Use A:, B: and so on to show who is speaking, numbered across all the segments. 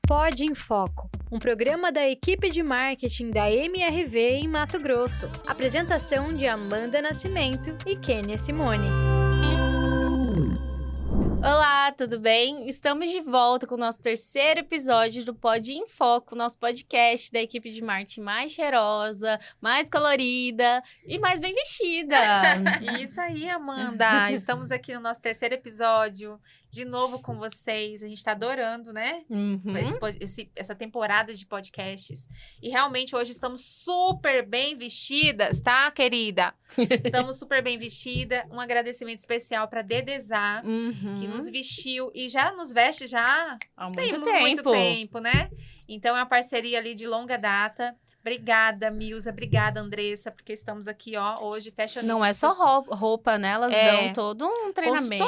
A: Pod em Foco, um programa da equipe de marketing da MRV em Mato Grosso. Apresentação de Amanda Nascimento e Kênia Simone.
B: Olá, tudo bem? Estamos de volta com o nosso terceiro episódio do Pod em Foco, nosso podcast da equipe de marketing mais cheirosa, mais colorida e mais bem vestida.
C: Isso aí, Amanda. Estamos aqui no nosso terceiro episódio, de novo com vocês. A gente tá adorando, né? Essa temporada de podcasts. E realmente hoje estamos super bem vestidas, tá, querida? Estamos super bem vestidas. Um agradecimento especial pra Dedezá, que nos vestiu e já nos veste já
B: há
C: muito tempo, né? Então é uma parceria ali de longa data. Obrigada, Milza. Obrigada, Andressa, porque estamos aqui, ó, hoje, fashionistas.
B: Não é só roupa, né? Elas dão todo um treinamento.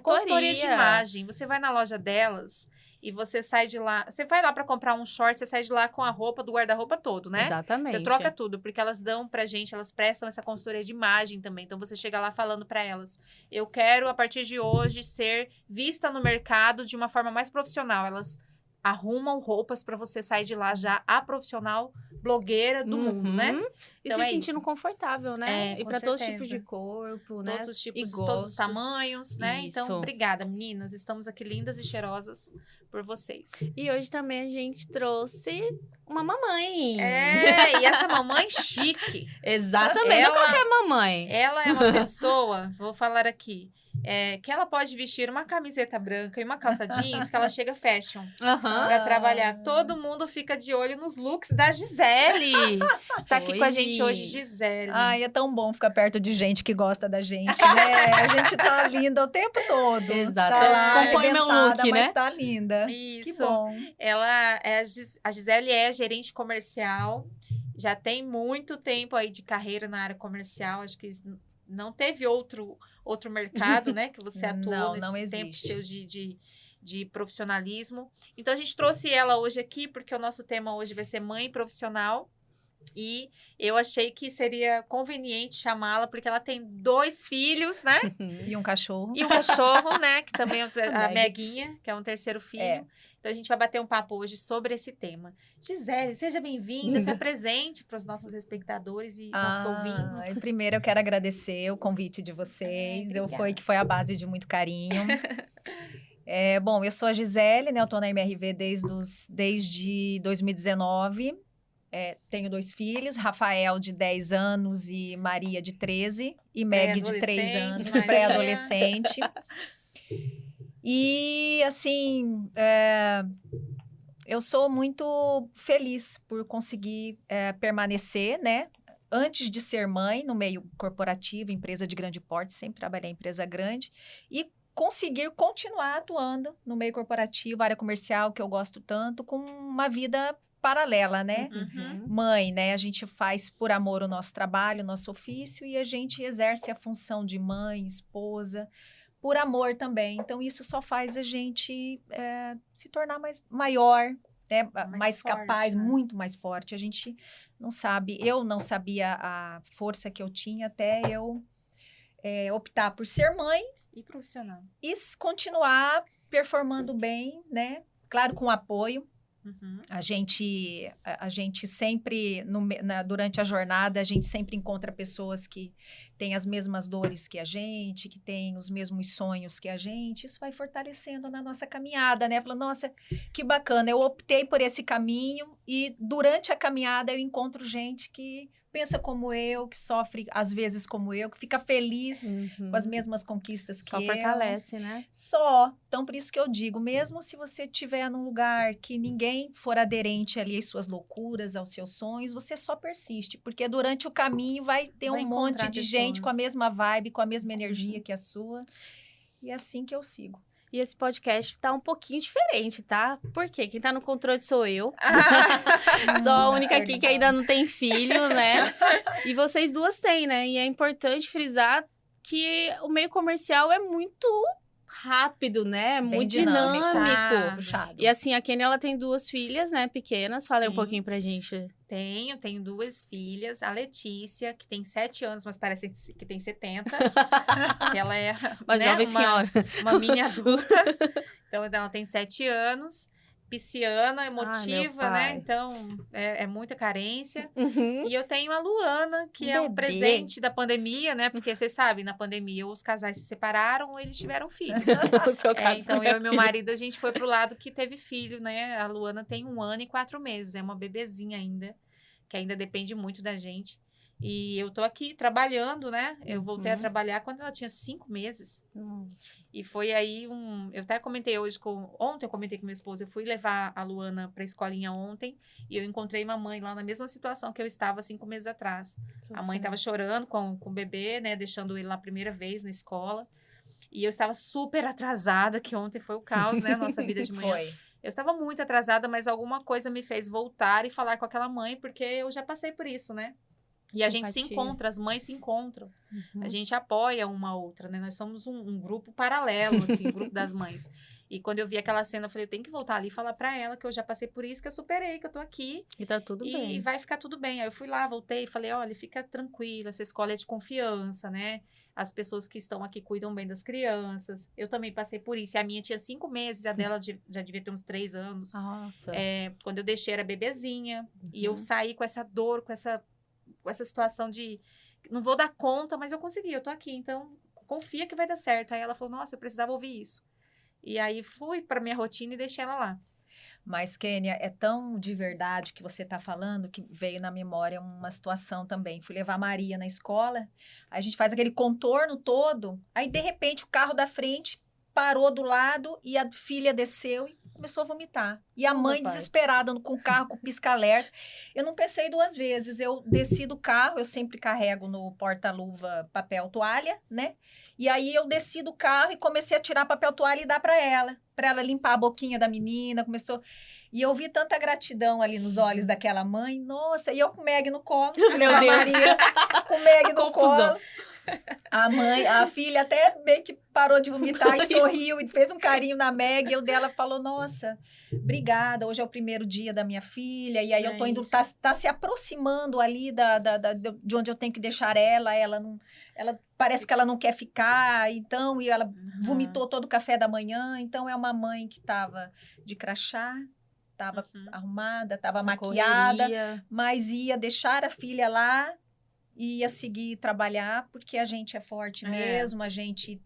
C: Consultoria de imagem. Você vai na loja delas e você sai de lá. Você vai lá pra comprar um short, você sai de lá com a roupa do guarda-roupa todo, né?
B: Exatamente.
C: Você troca tudo, porque elas dão pra gente, elas prestam essa consultoria de imagem também. Então você chega lá falando pra elas: eu quero, a partir de hoje, ser vista no mercado de uma forma mais profissional. Elas arrumam roupas pra você sair de lá já a profissional blogueira do mundo, né?
B: E
C: Então
B: se sentindo confortável, né? E pra todos os tipos
C: certeza.
B: de corpo, né?
C: Todos os tipos,
B: e
C: todos os tamanhos, né?
B: Isso.
C: Então, obrigada, meninas. Estamos aqui lindas e cheirosas por vocês.
B: E hoje também a gente trouxe uma mamãe.
C: E essa mamãe chique.
B: Exatamente, não qualquer mamãe.
C: Ela é uma pessoa, vou falar aqui, que ela pode vestir uma camiseta branca e uma calça jeans, que ela chega fashion pra trabalhar. Todo mundo fica de olho nos looks da Gisele. Está aqui com a gente hoje, Gisele.
D: Ai, é tão bom ficar perto de gente que gosta da gente, né? A gente tá linda o tempo todo.
B: Exato.
D: Tá
B: Descompõe meu look,
D: mas
B: né?
D: tá linda.
C: Isso.
D: Que bom.
C: A Gisele é gerente comercial, já tem muito tempo aí de carreira na área comercial, acho que não teve outro mercado, né, que você atuou nesse tempo seu de profissionalismo. Então, a gente trouxe ela hoje aqui, porque o nosso tema hoje vai ser mãe profissional. E eu achei que seria conveniente chamá-la, porque ela tem 2 filhos, né?
D: E um cachorro.
C: E um cachorro, né? Que também é a Meguinha, que é um terceiro filho. Então, a gente vai bater um papo hoje sobre esse tema. Gisele, seja bem-vinda, se apresente para os nossos espectadores e nossos ouvintes.
D: Primeiro, eu quero agradecer o convite de vocês. Foi a base de muito carinho. Bom, eu sou a Gisele, né? Eu tô na MRV desde 2019. Tenho 2 filhos, Rafael, de 10 anos, e Maria, de 13. E Meg, de 3 anos, pré-adolescente. E, assim, eu sou muito feliz por conseguir permanecer, né? Antes de ser mãe, no meio corporativo, empresa de grande porte, sempre trabalhei em empresa grande. E conseguir continuar atuando no meio corporativo, área comercial, que eu gosto tanto, com uma vida paralela, né? Mãe, né? A gente faz por amor o nosso trabalho, o nosso ofício, e a gente exerce a função de mãe, esposa, por amor também. Então, isso só faz a gente se tornar maior, né? mais forte, capaz, né? Muito mais forte. A gente não sabe, eu não sabia a força que eu tinha até eu optar por ser mãe.
C: E profissional.
D: E continuar performando bem, né? Claro, com apoio. A gente sempre, durante a jornada, a gente sempre encontra pessoas que têm as mesmas dores que a gente, que têm os mesmos sonhos que a gente. Isso vai fortalecendo na nossa caminhada, né? Falando, nossa, que bacana, eu optei por esse caminho e durante a caminhada eu encontro gente que pensa como eu, que sofre às vezes como eu, que fica feliz com as mesmas conquistas que eu.
B: Só fortalece, né?
D: Então, por isso que eu digo, mesmo se você estiver num lugar que ninguém for aderente ali às suas loucuras, aos seus sonhos, você só persiste, porque durante o caminho vai ter um monte de gente com a mesma vibe, com a mesma energia que a sua, e é assim que eu sigo.
B: E esse podcast tá um pouquinho diferente, tá? Por quê? Quem tá no controle sou eu. Sou a única aqui que ainda não tem filho, né? E vocês duas têm, né? E é importante frisar que o meio comercial é muito rápido, né?
D: Bem
B: muito dinâmico. Puxado. E assim, a Kênia, ela tem 2 filhas, né? Pequenas. Fala aí um pouquinho pra gente.
C: Tenho 2 filhas. A Letícia, que tem 7 anos, mas parece que tem 70. Que ela é
B: uma jovem senhora.
C: Uma mini adulta. Então, ela tem 7 anos. pisciana,
B: Ai,
C: emotiva,
B: meu
C: né?
B: pai.
C: Então, é muita carência.
B: Uhum.
C: E eu tenho a Luana, que é um
B: Bebê.
C: presente da pandemia, né? Porque vocês sabem, na pandemia, ou os casais se separaram ou eles tiveram filhos.
B: O seu caso
C: Então,
B: é
C: eu e meu
B: filho.
C: marido, a gente foi pro lado que teve filho, né? A Luana tem 1 ano e 4 meses, é uma bebezinha ainda, que ainda depende muito da gente. E eu tô aqui trabalhando, né? Eu voltei a
B: Uhum.
C: trabalhar quando ela tinha 5 meses.
B: Nossa.
C: E foi aí eu até comentei ontem eu comentei com minha esposa, eu fui levar a Luana pra escolinha ontem, e eu encontrei uma mãe lá na mesma situação que eu estava 5 meses atrás. A mãe estava chorando com o bebê, né? Deixando ele lá a primeira vez na escola. E eu estava super atrasada, que ontem foi o caos, né? Nossa vida de manhã.
D: Foi.
C: Eu estava muito atrasada, mas alguma coisa me fez voltar e falar com aquela mãe, porque eu já passei por isso, né? E a gente se
B: Empatia.
C: encontra, as mães se encontram.
B: Uhum.
C: A gente apoia uma a outra, né? Nós somos um grupo paralelo, assim, o grupo das mães. E quando eu vi aquela cena, eu falei, eu tenho que voltar ali e falar pra ela que eu já passei por isso, que eu superei, que eu tô aqui.
B: E tá tudo
C: E
B: bem.
C: vai ficar tudo bem. Aí eu fui lá, voltei e falei, olha, fica tranquila, essa escola é de confiança, né? As pessoas que estão aqui cuidam bem das crianças. Eu também passei por isso. E a minha tinha 5 meses, a dela já devia ter uns 3 anos.
B: Nossa.
C: Quando eu deixei, era bebezinha. E eu
B: Uhum.
C: saí com essa dor, com essa situação de não vou dar conta, mas eu consegui, eu tô aqui, então confia que vai dar certo. Aí ela falou, nossa, eu precisava ouvir isso. E aí fui pra minha rotina e deixei ela lá.
D: Mas, Kênia, é tão de verdade que você está falando que veio na memória uma situação também. Fui levar a Maria na escola, aí a gente faz aquele contorno todo, aí de repente o carro da frente parou do lado e a filha desceu e começou a vomitar. E a
B: Oh,
D: mãe
B: meu pai.
D: desesperada com o carro, com pisca-alerta. Eu não pensei 2 vezes, eu desci do carro, eu sempre carrego no porta-luva papel toalha, né? E aí eu desci do carro e comecei a tirar papel toalha e dar para ela limpar a boquinha da menina, começou... E eu vi tanta gratidão ali nos olhos daquela mãe, nossa, e eu com o Meg no colo,
B: Meu
D: a
B: Deus.
D: Maria com o Meg
B: A
D: no
B: confusão.
D: colo. A filha até meio que parou de vomitar e sorriu e fez um carinho na Meg. E o dela falou, nossa, obrigada, hoje é o primeiro dia da minha filha. E aí eu tô indo,
C: isso.
D: tá se aproximando ali de onde eu tenho que deixar ela não, ela parece que ela não quer ficar, então, e ela vomitou todo o café da manhã. Então é uma mãe que tava de crachá, tava arrumada, tava maquiada,
B: Correria.
D: mas ia deixar a filha lá e ia seguir trabalhar, porque a gente é forte mesmo, a gente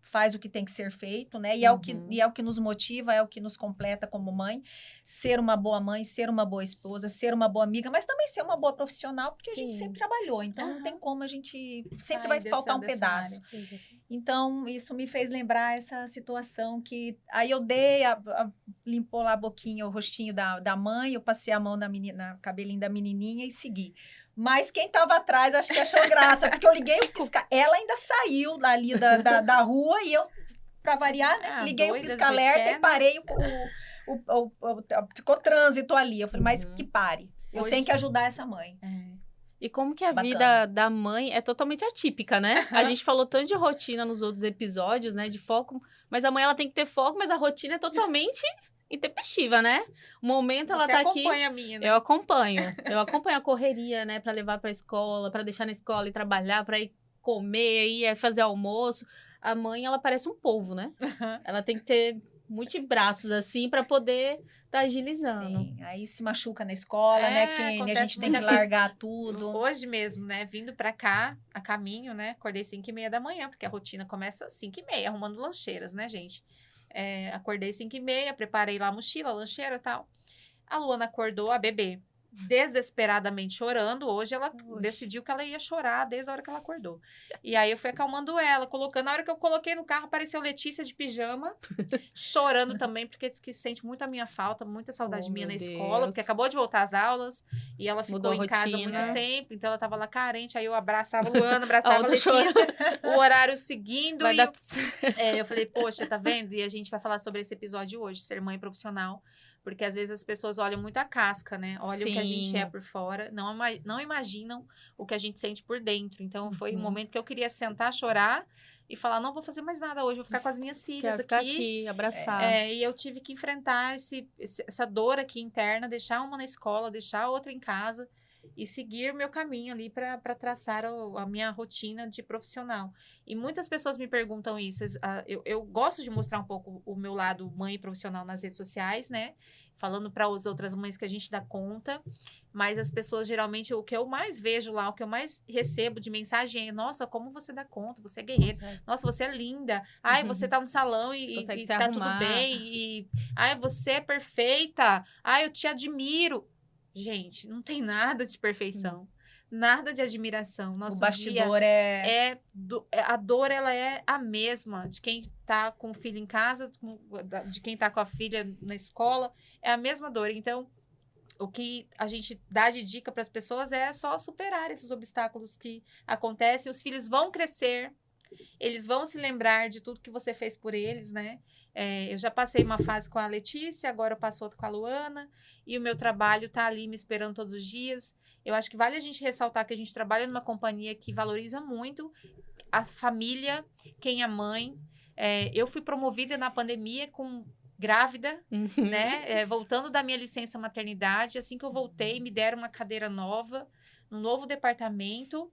D: faz o que tem que ser feito, né? E é o que nos motiva, é o que nos completa como mãe, ser uma boa mãe, ser uma boa esposa, ser uma boa amiga, mas também ser uma boa profissional, porque a gente
B: Sim.
D: sempre trabalhou, então não tem como a gente sempre
C: Sair
D: vai faltar um
C: dessa
D: pedaço.
C: área.
D: Então, isso me fez lembrar essa situação que... Aí eu limpou lá a boquinha, o rostinho da mãe, eu passei a mão na cabelinho da menininha e segui. Mas quem estava atrás, acho que achou graça, porque eu liguei o pisca... Ela ainda saiu dali da rua e eu, para variar, né? Liguei o
C: doida do
D: pisca-alerta
C: jeito que é,
D: e parei ficou trânsito ali. Eu falei, mas que pare. Eu
C: Hoje-
D: tenho que ajudar essa mãe.
B: E como que a
D: Bacana.
B: vida da mãe é totalmente atípica, né? A gente falou tanto de rotina nos outros episódios, né? De foco. Mas a mãe, ela tem que ter foco, mas a rotina é totalmente intempestiva, né? O momento ela
C: Você
B: tá aqui...
C: acompanha a minha, né?
B: Eu acompanho a correria, né? Pra levar pra escola, pra deixar na escola e trabalhar, pra ir comer, ir fazer almoço. A mãe, ela parece um polvo, né? Ela tem que ter multibraços, assim, pra poder tá agilizando.
D: Sim, aí se machuca na escola, né, Kenny? A
C: acontece
D: gente tem que
C: muita coisa.
D: largar tudo.
C: Hoje mesmo, né, vindo pra cá, a caminho, né, acordei 5h30 da manhã, porque a rotina começa às 5h30, arrumando lancheiras, né, gente? Acordei 5h30, preparei lá a mochila, a lancheira e tal. A Luana acordou, a bebê, desesperadamente chorando. Hoje ela decidiu que ela ia chorar desde a hora que ela acordou. E aí eu fui acalmando ela, colocando. Na hora que eu coloquei no carro, apareceu Letícia de pijama, chorando também, porque diz que sente muito a minha falta, muita saudade minha na escola,
B: Deus.
C: porque acabou de voltar às aulas e ela ficou
B: Mudou a
C: em casa
B: rotina.
C: muito tempo, então ela tava lá carente. Aí eu abraçava a Luana, abraçava a
B: outra
C: Letícia, o horário seguindo.
B: Vai
C: E
B: dar
C: eu,
B: tudo certo.
C: eu falei, poxa, tá vendo? E a gente vai falar sobre esse episódio hoje, ser mãe profissional. Porque às vezes as pessoas olham muito a casca, né? Olham o que a gente
B: Sim.
C: é por fora, não imaginam o que a gente sente por dentro. Então, foi um momento que eu queria sentar, chorar e falar, não vou fazer mais nada hoje, vou ficar com as minhas filhas
B: Quero ficar
C: aqui.
B: aqui, abraçar.
C: E eu tive que enfrentar essa dor aqui interna, deixar uma na escola, deixar a outra em casa. e seguir meu caminho ali para traçar a minha rotina de profissional. E muitas pessoas me perguntam isso. Eu gosto de mostrar um pouco o meu lado mãe profissional nas redes sociais, né? Falando para as outras mães que a gente dá conta, mas as pessoas geralmente, o que eu mais vejo lá, o que eu mais recebo de mensagem é: nossa, como você dá conta, você é guerreira, nossa, você é linda, ai, você tá no salão e
B: Consegue se
C: tá tudo
B: arrumar.
C: bem, e ai, você é perfeita, ai, eu te admiro. Gente, não tem nada de perfeição, nada de admiração. Nosso
D: O bastidor é...
C: a dor, ela é a mesma de quem tá com o filho em casa, de quem tá com a filha na escola, é a mesma dor. Então, o que a gente dá de dica para as pessoas é só superar esses obstáculos que acontecem. Os filhos vão crescer, eles vão se lembrar de tudo que você fez por eles, né? Eu já passei uma fase com a Letícia, agora eu passo outra com a Luana, e o meu trabalho tá ali me esperando todos os dias. Eu acho que vale a gente ressaltar que a gente trabalha numa companhia que valoriza muito a família, quem é mãe. Eu fui promovida na pandemia grávida, né? Voltando da minha licença maternidade. Assim que eu voltei, me deram uma cadeira nova, num novo departamento.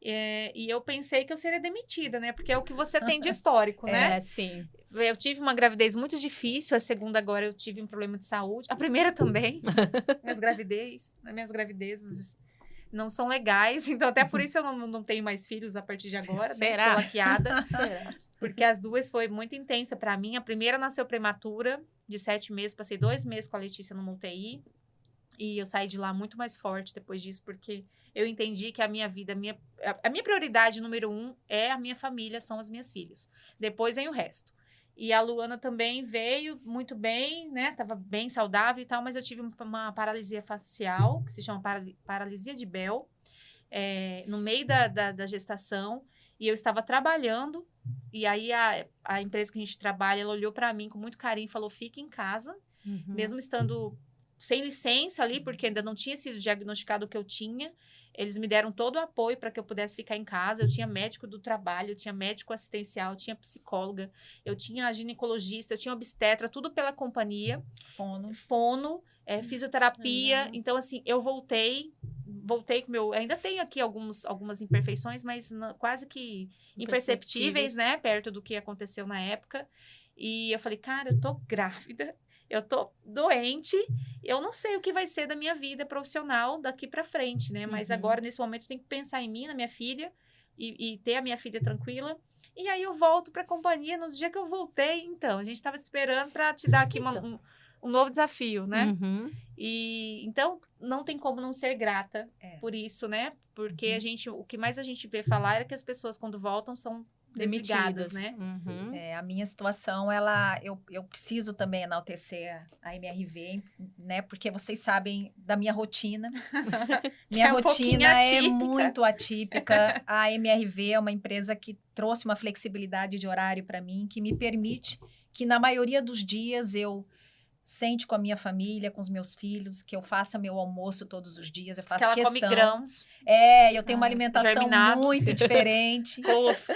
C: E eu pensei que eu seria demitida, né? Porque é o que você tem de histórico, né?
B: Sim.
C: Eu tive uma gravidez muito difícil, a segunda agora eu tive um problema de saúde. A primeira também. Minhas gravidezes não são legais, então até por isso eu não tenho mais filhos a partir de agora, né?
B: Será?
C: Estou laqueada.
B: Será?
C: Porque as duas foi muito intensa para mim. A primeira nasceu prematura, de 7 meses, passei 2 meses com a Letícia numa UTI. E eu saí de lá muito mais forte depois disso, porque eu entendi que a minha vida, a minha prioridade número 1 é a minha família, são as minhas filhas. Depois vem o resto. E a Luana também veio muito bem, né? Tava bem saudável e tal, mas eu tive uma paralisia facial, que se chama paralisia de Bell, no meio da gestação. E eu estava trabalhando, e aí a empresa que a gente trabalha, ela olhou para mim com muito carinho e falou: fique em casa, mesmo estando sem licença ali, porque ainda não tinha sido diagnosticado o que eu tinha. Eles me deram todo o apoio para que eu pudesse ficar em casa. Eu tinha médico do trabalho, eu tinha médico assistencial, eu tinha psicóloga, eu tinha ginecologista, eu tinha obstetra, tudo pela companhia. Fono, fisioterapia. Então, assim, eu voltei com meu... Ainda tenho aqui algumas imperfeições, mas quase que imperceptíveis, né? Perto do que aconteceu na época. E eu falei: cara, eu tô grávida, eu tô doente, eu não sei o que vai ser da minha vida profissional daqui pra frente, né? Mas agora, nesse momento, eu tenho que pensar em mim, na minha filha, e ter a minha filha tranquila. E aí eu volto pra companhia. No dia que eu voltei, então, a gente tava esperando pra te dar aqui um novo desafio, né? E então, não tem como não ser grata por isso, né? Porque o que mais a gente vê falar é que as pessoas, quando voltam, são demitidas, né?
D: A minha situação, eu preciso também enaltecer a MRV, né? Porque vocês sabem da minha rotina. Minha rotina é muito atípica. A MRV é uma empresa que trouxe uma flexibilidade de horário para mim, que me permite que, na maioria dos dias, eu sente com a minha família, com os meus filhos, que eu faça meu almoço todos os dias, eu faço questão.
C: Come grãos.
D: Eu tenho uma alimentação muito diferente.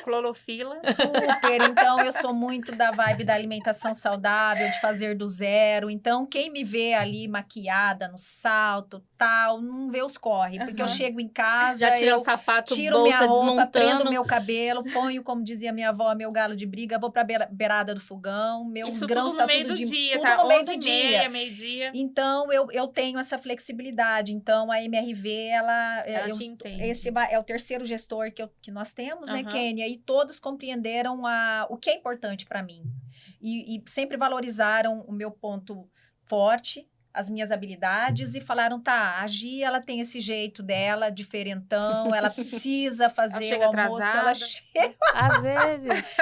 C: Clorofila.
D: Super, então eu sou muito da vibe da alimentação saudável, de fazer do zero. Então, quem me vê ali maquiada, no salto, tal, não vê os corre. Porque eu chego em casa,
B: já tira o sapato,
D: tiro
B: bolsa,
D: minha roupa,
B: desmontando,
D: prendo meu cabelo, ponho, como dizia minha avó, meu galo de briga, vou pra beirada do fogão, meus grãos
C: tudo no
D: tá
C: meio
D: tudo
C: do dia,
D: tudo
C: tá?
D: no meio do dia.
C: Meio-dia.
D: Então, eu tenho essa flexibilidade. Então, a MRV, ela
C: te entende.
D: esse é o terceiro gestor que nós temos, né, Kênia? E todos compreenderam o que é importante para mim. E sempre valorizaram o meu ponto forte, as minhas habilidades, e falaram: tá, a Gi, ela tem esse jeito dela, diferentão, ela precisa fazer
C: ela
D: o almoço.
C: atrasada.
D: Ela chega...
B: Às vezes.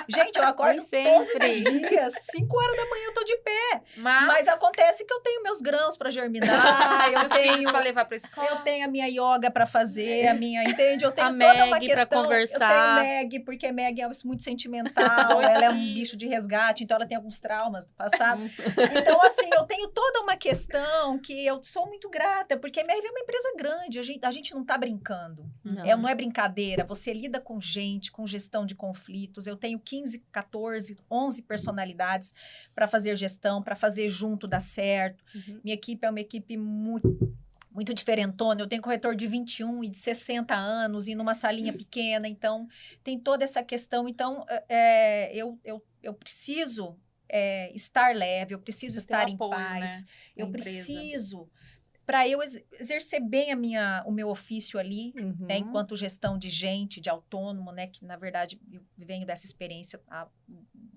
D: Gente, eu acordo todos os dias, 5 horas da manhã eu tô de pé. Mas acontece que eu tenho meus grãos para germinar, eu tenho
C: para levar para escola.
D: Eu tenho a minha yoga para fazer, entende? Eu tenho
B: a
D: toda
B: Meg
D: uma questão.
B: Pra conversar.
D: Eu tenho Meg, porque Meg é muito sentimental, ela é um bicho de resgate, então ela tem alguns traumas do passado. Então, assim, eu tenho toda uma questão que eu sou muito grata, porque a MRV é uma empresa grande, a gente não tá brincando. Não é brincadeira, você lida com gente, com gestão de conflitos. Eu tenho 15, 14, 11 personalidades para fazer gestão, para fazer junto dar certo. Minha equipe é uma equipe muito muito diferentona. Eu tenho corretor de 21 e de 60 anos e numa salinha pequena. Então, tem toda essa questão. Então, eu preciso estar leve, eu preciso
C: Você tem um
D: estar em
C: apoio,
D: paz.
C: né, da
D: Eu
C: empresa.
D: preciso, para eu exercer bem o meu ofício ali, né,
B: Uhum.
D: enquanto gestão de gente, de autônomo, né, que na verdade eu venho dessa experiência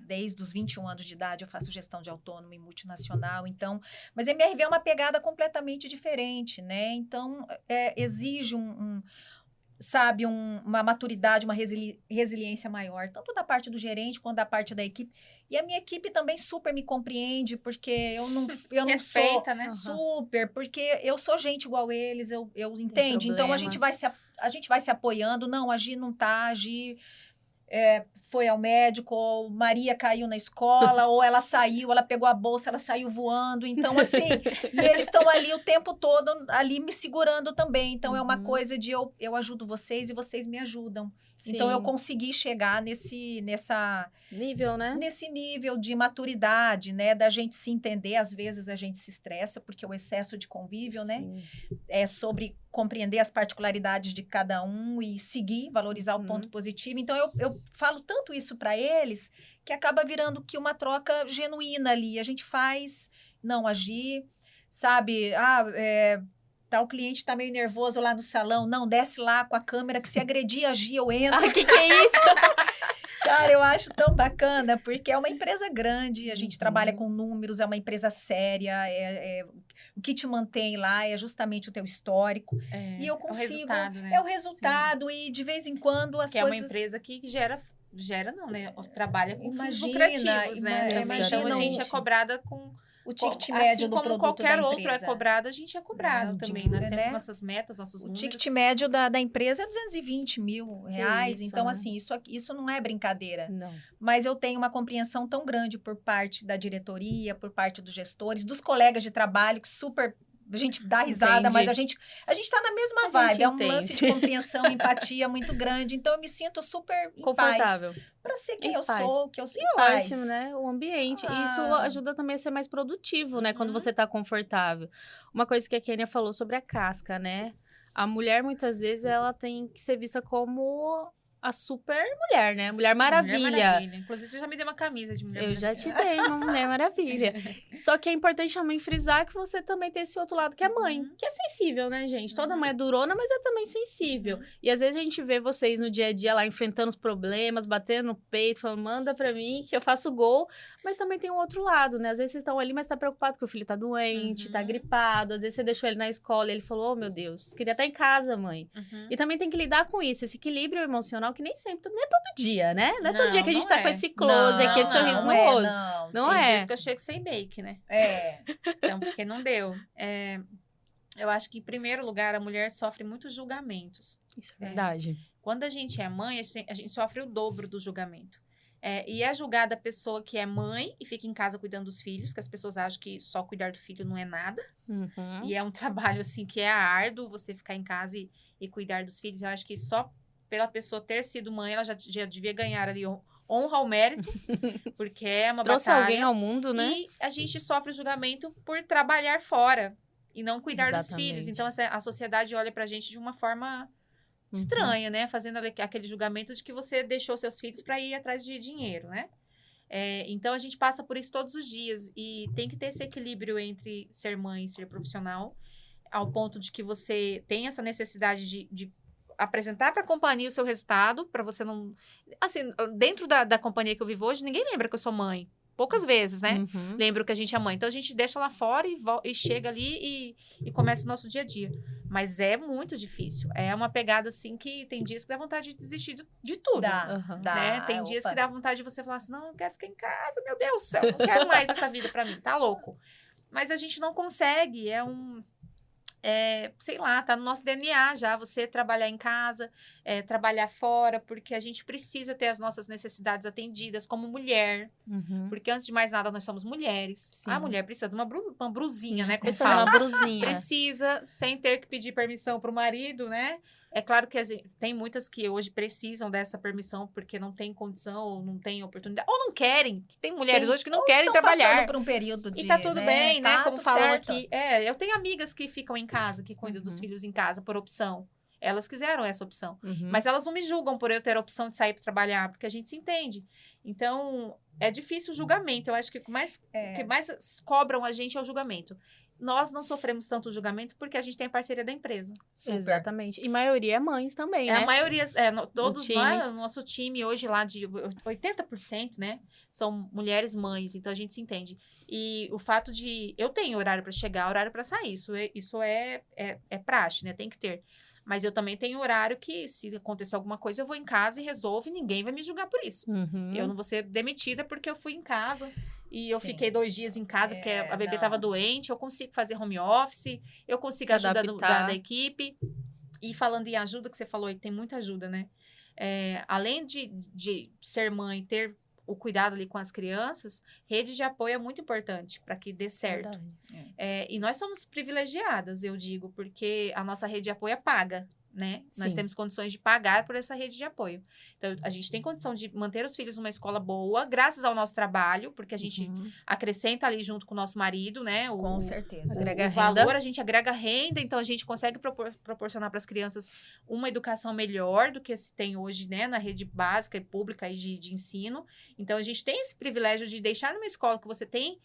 D: desde os 21 anos de idade, eu faço gestão de autônomo em multinacional, então, mas a MRV é uma pegada completamente diferente, né, então exige sabe, uma maturidade, uma resiliência maior, tanto da parte do gerente quanto da parte da equipe. E a minha equipe também super me compreende, porque eu não sou
C: Respeita, né?
D: super, porque eu sou gente igual eles, eu entende? Então a gente vai se apoiando, não, a Gi não tá, a Gi foi ao médico, ou Maria caiu na escola, ou ela saiu, ela pegou a bolsa, ela saiu voando. Então, assim, e eles estão ali o tempo todo, ali me segurando também. Então, é uma coisa de eu ajudo vocês e vocês me ajudam. Então, eu
B: Sim.
D: consegui chegar nesse
B: Nível, né?
D: nível de maturidade, né? Da gente se entender. Às vezes, a gente se estressa, porque o excesso de convívio, né?
B: Sim.
D: É sobre compreender as particularidades de cada um e seguir, valorizar o ponto positivo. Então, eu falo tanto isso para eles que acaba virando que uma troca genuína ali. A gente faz, não agir, sabe? Tal cliente está meio nervoso lá no salão. Não, desce lá com a câmera que se agredir, agir, eu entro.
B: O que é isso?
D: Cara, eu acho tão bacana, porque é uma empresa grande, a gente trabalha com números, é uma empresa séria, o que te mantém lá é justamente o teu histórico. E eu consigo...
C: É o resultado, né?
D: É o resultado, e de vez em quando as
C: que
D: coisas...
C: é uma empresa que gera não, né? Trabalha com fins
D: Imagina,
C: lucrativos, né? Também.
B: imagina
C: Então, a gente é
D: um-
C: cobrada com...
D: O ticket
C: assim
D: médio do
C: como
D: produto
C: qualquer
D: da
C: outro
D: empresa.
C: é cobrado, a gente é cobrado
D: Não,
C: também.
D: ticket,
C: Nós temos
D: né?
C: nossas metas, nossos
D: O
C: números.
D: ticket médio da empresa é 220 mil reais.
B: isso,
D: Então,
B: né?
D: assim, isso não é brincadeira.
B: Não.
D: Mas eu tenho uma compreensão tão grande por parte da diretoria, por parte dos gestores, dos colegas de trabalho, que super... A gente dá risada,
B: Entendi.
D: mas a gente tá na mesma
B: A
D: vibe.
B: gente
D: É um
B: entende.
D: lance de compreensão, empatia muito grande. Então, eu me sinto super em paz.
B: Confortável.
D: Para ser quem
B: Em
D: eu
B: paz.
D: sou, que eu sou
B: E
D: em paz.
B: ótimo, né? O ambiente. E isso
D: Ah.
B: ajuda também a ser mais produtivo, né? Quando
C: Uhum.
B: você tá confortável. Uma coisa que a Kênia falou sobre a casca, né? A mulher, muitas vezes, ela tem que ser vista como a super mulher, né? Mulher Maravilha.
C: Inclusive, você já me deu uma camisa de Mulher
B: Eu já
C: Maravilha.
B: te dei uma Mulher Maravilha. Só que é importante também frisar que você também tem esse outro lado que é mãe, que é sensível, né, gente? Toda mãe é durona, mas é também sensível. E às vezes a gente vê vocês no dia a dia lá enfrentando os problemas, batendo no peito, falando, manda pra mim que eu faço gol. Mas também tem um outro lado, né? Às vezes vocês estão ali, mas tá preocupado que o filho tá doente, tá gripado. Às vezes você deixou ele na escola e ele falou, oh, meu Deus, queria estar em casa, mãe. E também tem que lidar com isso, esse equilíbrio emocional que nem sempre, não é todo dia, né? Não é todo dia que a gente
C: não
B: tá
C: é.
B: com esse close, aquele sorriso no rosto. Não
C: Tem
B: é?
C: dias que eu chego sem make, né? Então, porque não deu. Eu acho que, em primeiro lugar, a mulher sofre muitos julgamentos.
B: Isso é verdade.
C: Quando a gente é mãe, a gente sofre o dobro do julgamento. E é julgada a pessoa que é mãe e fica em casa cuidando dos filhos, que as pessoas acham que só cuidar do filho não é nada.
B: Uhum.
C: E é um trabalho, assim, que é árduo, você ficar em casa e cuidar dos filhos. Eu acho que só pela pessoa ter sido mãe, ela já devia ganhar ali honra ao mérito, porque é uma
B: Trouxe
C: batalha.
B: alguém ao mundo, né?
C: E a gente sofre o julgamento por trabalhar fora e não cuidar dos
B: Exatamente.
C: filhos. Então, a sociedade olha pra gente de uma forma estranha, né? Fazendo aquele julgamento de que você deixou seus filhos para ir atrás de dinheiro, né? Então, a gente passa por isso todos os dias. E tem que ter esse equilíbrio entre ser mãe e ser profissional, ao ponto de que você tem essa necessidade de apresentar para a companhia o seu resultado, para você não... Assim, dentro da companhia que eu vivo hoje, ninguém lembra que eu sou mãe. Poucas vezes, né?
B: Uhum.
C: Lembro que a gente é mãe. Então, a gente deixa lá fora e chega ali e começa o nosso dia a dia. Mas é muito difícil. É uma pegada, assim, que tem dias que dá vontade de desistir de tudo. Né? Tem dias que dá vontade de você falar assim, não, eu quero ficar em casa, meu Deus do céu, não quero mais essa vida pra mim, tá louco. Mas a gente não consegue, sei lá, tá no nosso DNA já, você trabalhar em casa, trabalhar fora, porque a gente precisa ter as nossas necessidades atendidas como mulher, porque antes de mais nada nós somos mulheres.
B: Sim.
C: A mulher precisa de uma brusinha, né, como
B: Precisa de
C: fala.
B: uma brusinha.
C: Precisa, sem ter que pedir permissão pro marido, né, É claro que tem muitas que hoje precisam dessa permissão porque não tem condição, ou não tem oportunidade, ou não querem. Que tem mulheres
D: Sim.
C: hoje que não
D: Ou
C: querem
D: estão
C: trabalhar.
D: passando por um período de,
C: E tá tudo bem, né?
D: Tá
C: Como
D: tudo
C: falam
D: certo.
C: aqui. Eu tenho amigas que ficam em casa, que cuidam dos filhos em casa por opção. Elas quiseram essa opção. Mas elas não me julgam por eu ter a opção de sair para trabalhar, porque a gente se entende. Então, é difícil o julgamento. Eu acho que o que mais cobram a gente é o julgamento. Nós não sofremos tanto julgamento porque a gente tem a parceria da empresa.
D: Super.
B: Exatamente. E maioria é mães também, né?
C: A maioria, todos
B: time.
C: nós, nosso time hoje lá de 80%, né? São mulheres mães, então a gente se entende. E o fato de... Eu tenho horário para chegar, horário para sair. Isso é praxe, né? Tem que ter. Mas eu também tenho horário que, se acontecer alguma coisa, eu vou em casa e resolvo e ninguém vai me julgar por isso. Eu não vou ser demitida porque eu fui em casa e eu fiquei 2 dias em casa porque a bebê estava doente. Eu consigo fazer home office, eu consigo ajuda da equipe. E falando em ajuda, que você falou aí, tem muita ajuda, né? Além de ser mãe, ter o cuidado ali com as crianças, rede de apoio é muito importante para que dê certo. E nós somos privilegiadas, eu digo, porque a nossa rede de apoio é paga, né?
B: Sim.
C: Nós temos condições de pagar por essa rede de apoio. Então, a gente tem condição de manter os filhos numa escola boa, graças ao nosso trabalho, porque a gente acrescenta ali junto com o nosso marido, né?
D: Com certeza.
B: Agrega
C: O valor,
B: renda.
C: a gente agrega renda, então a gente consegue proporcionar para as crianças uma educação melhor do que se tem hoje, né? Na rede básica e pública aí de ensino. Então, a gente tem esse privilégio de deixar numa escola que você tem...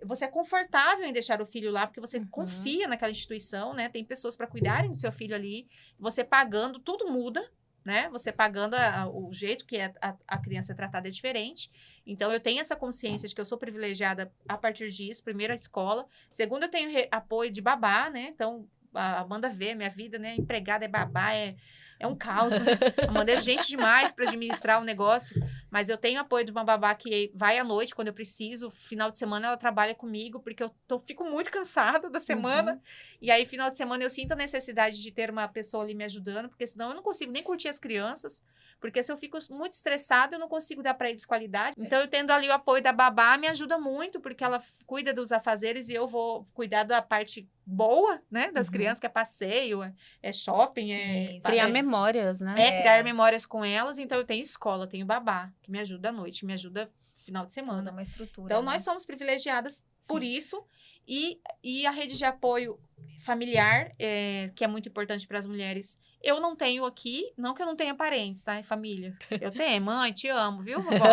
C: você é confortável em deixar o filho lá, porque você confia naquela instituição, né? Tem pessoas para cuidarem do seu filho ali. Você pagando, tudo muda, né? Você pagando o jeito que a criança é tratada é diferente. Então, eu tenho essa consciência de que eu sou privilegiada a partir disso. Primeiro, a escola. Segundo, eu tenho apoio de babá, né? Então, a Amanda vê, minha vida, né? Empregada é babá, é um caos. A Amanda é gente demais para administrar o negócio. Mas eu tenho apoio de uma babá que vai à noite, quando eu preciso. Final de semana, ela trabalha comigo, porque eu fico muito cansada da semana. E aí, final de semana, eu sinto a necessidade de ter uma pessoa ali me ajudando, porque senão eu não consigo nem curtir as crianças. Porque se eu fico muito estressada, eu não consigo dar para eles qualidade. Então, eu tendo ali o apoio da babá, me ajuda muito, porque ela cuida dos afazeres e eu vou cuidar da parte boa, né? Das crianças, que é passeio, é shopping,
B: Criar memórias, né?
C: Criar memórias com elas. Então, eu tenho escola, tenho babá, que me ajuda à noite, me ajuda final de semana.
D: Toda uma estrutura.
C: Então,
D: né?
C: nós somos privilegiadas por isso. E a rede de apoio familiar, que é muito importante para as mulheres. Eu não tenho aqui, não que eu não tenha parentes, tá? Família. Eu tenho, mãe, te amo, viu, vovó?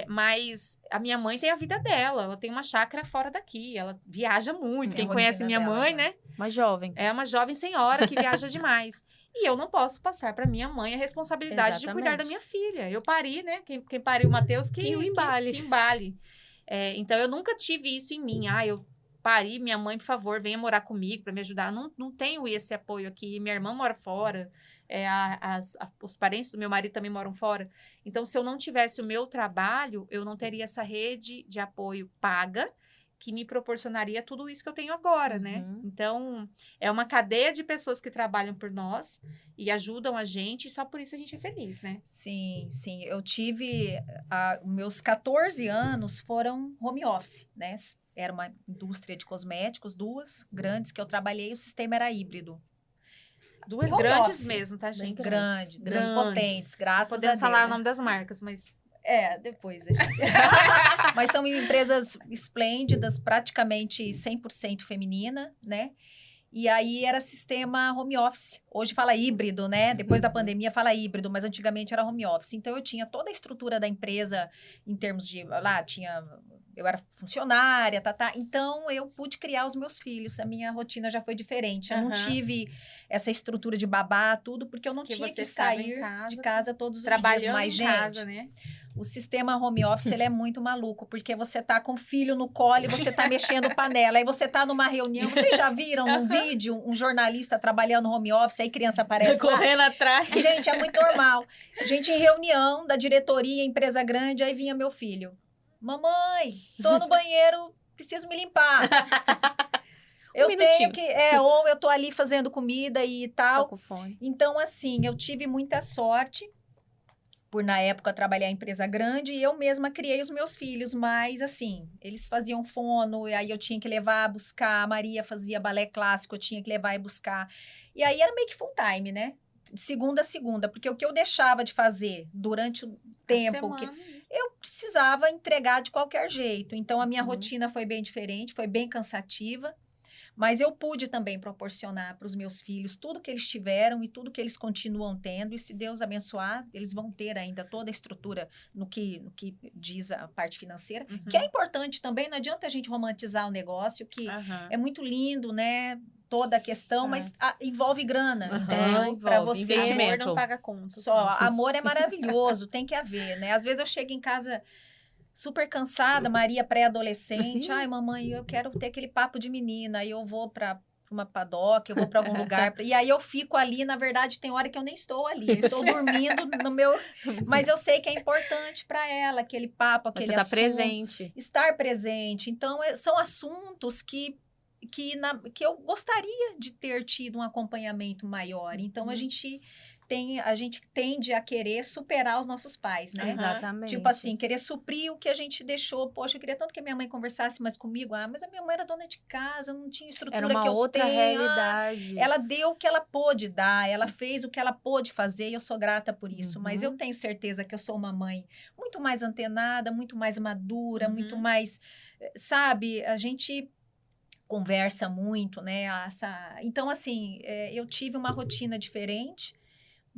C: Mas a minha mãe tem a vida dela. Ela tem uma chácara fora daqui. Ela viaja muito. Quem conhece minha mãe, né?
B: Uma jovem.
C: É uma jovem senhora que viaja demais. E eu não posso passar para minha mãe a responsabilidade de cuidar da minha filha. Eu pari, né? Quem pariu o Matheus, que embale. Então, eu nunca tive isso em mim. Eu pari, minha mãe, por favor, venha morar comigo para me ajudar. Não tenho esse apoio aqui. Minha irmã mora fora. Os parentes do meu marido também moram fora. Então, se eu não tivesse o meu trabalho, eu não teria essa rede de apoio paga que me proporcionaria tudo isso que eu tenho agora, né? Então, é uma cadeia de pessoas que trabalham por nós e ajudam a gente, e só por isso a gente é feliz, né?
D: Sim. Eu tive... meus 14 anos foram home office, né? Era uma indústria de cosméticos, 2 grandes que eu trabalhei, o sistema era híbrido.
C: 2
D: home
C: grandes
D: office.
C: mesmo, tá, gente?
D: Grandes, potentes, graças a Deus.
C: Podemos falar o nome das marcas, mas...
D: Depois a gente... Mas são empresas esplêndidas, praticamente 100% feminina, né? E aí era sistema home office. Hoje fala híbrido, né? Depois da pandemia fala híbrido, mas antigamente era home office. Então, eu tinha toda a estrutura da empresa em termos de... Eu era funcionária, Então, eu pude criar os meus filhos. A minha rotina já foi diferente. Eu não tive essa estrutura de babá, tudo, porque eu não tinha que sair de casa todos os dias. Mas, gente,
C: casa, né?
D: O sistema home office, ele é muito maluco, porque você tá com o filho no colo e você tá mexendo panela, aí você tá numa reunião, vocês já viram num vídeo um jornalista trabalhando home office, aí criança aparece
B: correndo atrás.
D: Gente, é muito normal. Gente em reunião da diretoria, empresa grande, aí vinha meu filho. Mamãe, tô no banheiro, preciso me limpar. Eu tenho que... ou eu tô ali fazendo comida e tal.
B: Tô com fome.
D: Então, assim, eu tive muita sorte por na época trabalhar em empresa grande, e eu mesma criei os meus filhos, mas assim, eles faziam fono, e aí eu tinha que levar, buscar, a Maria fazia balé clássico, eu tinha que levar e buscar, e aí era meio que full time, né? De segunda a segunda, porque o que eu deixava de fazer durante o tempo, que eu precisava entregar de qualquer jeito, então a minha rotina foi bem diferente, foi bem cansativa, mas eu pude também proporcionar para os meus filhos tudo que eles tiveram e tudo que eles continuam tendo. E se Deus abençoar, eles vão ter ainda toda a estrutura no que diz a parte financeira. Que é importante também, não adianta a gente romantizar o negócio, que é muito lindo, né? Toda a questão, mas envolve grana, entendeu? Para você.
C: Investimento. Amor não paga contas.
D: Só, amor é maravilhoso, tem que haver, né? Às vezes eu chego em casa super cansada, Maria pré-adolescente. Ai, mamãe, eu quero ter aquele papo de menina. Aí eu vou para uma padoca, eu vou para algum lugar. E aí eu fico ali, na verdade, tem hora que eu nem estou ali. Eu estou dormindo no meu... Mas eu sei que é importante para ela, aquele papo, aquele assunto.
B: Presente.
D: Estar presente. Então, são assuntos que eu gostaria de ter tido um acompanhamento maior. Então, a gente tende a querer superar os nossos pais, né?
B: Exatamente.
D: Tipo assim, querer suprir o que a gente deixou. Poxa, eu queria tanto que a minha mãe conversasse mais comigo. Ah, mas a minha mãe era dona de casa, não tinha estrutura
B: era uma
D: que eu
B: outra
D: tenho.
B: realidade.
D: Ela deu o que ela pôde dar, ela fez o que ela pôde fazer e eu sou grata por isso. Mas eu tenho certeza que eu sou uma mãe muito mais antenada, muito mais madura, muito mais, sabe? A gente conversa muito, né? Então, assim, eu tive uma rotina diferente.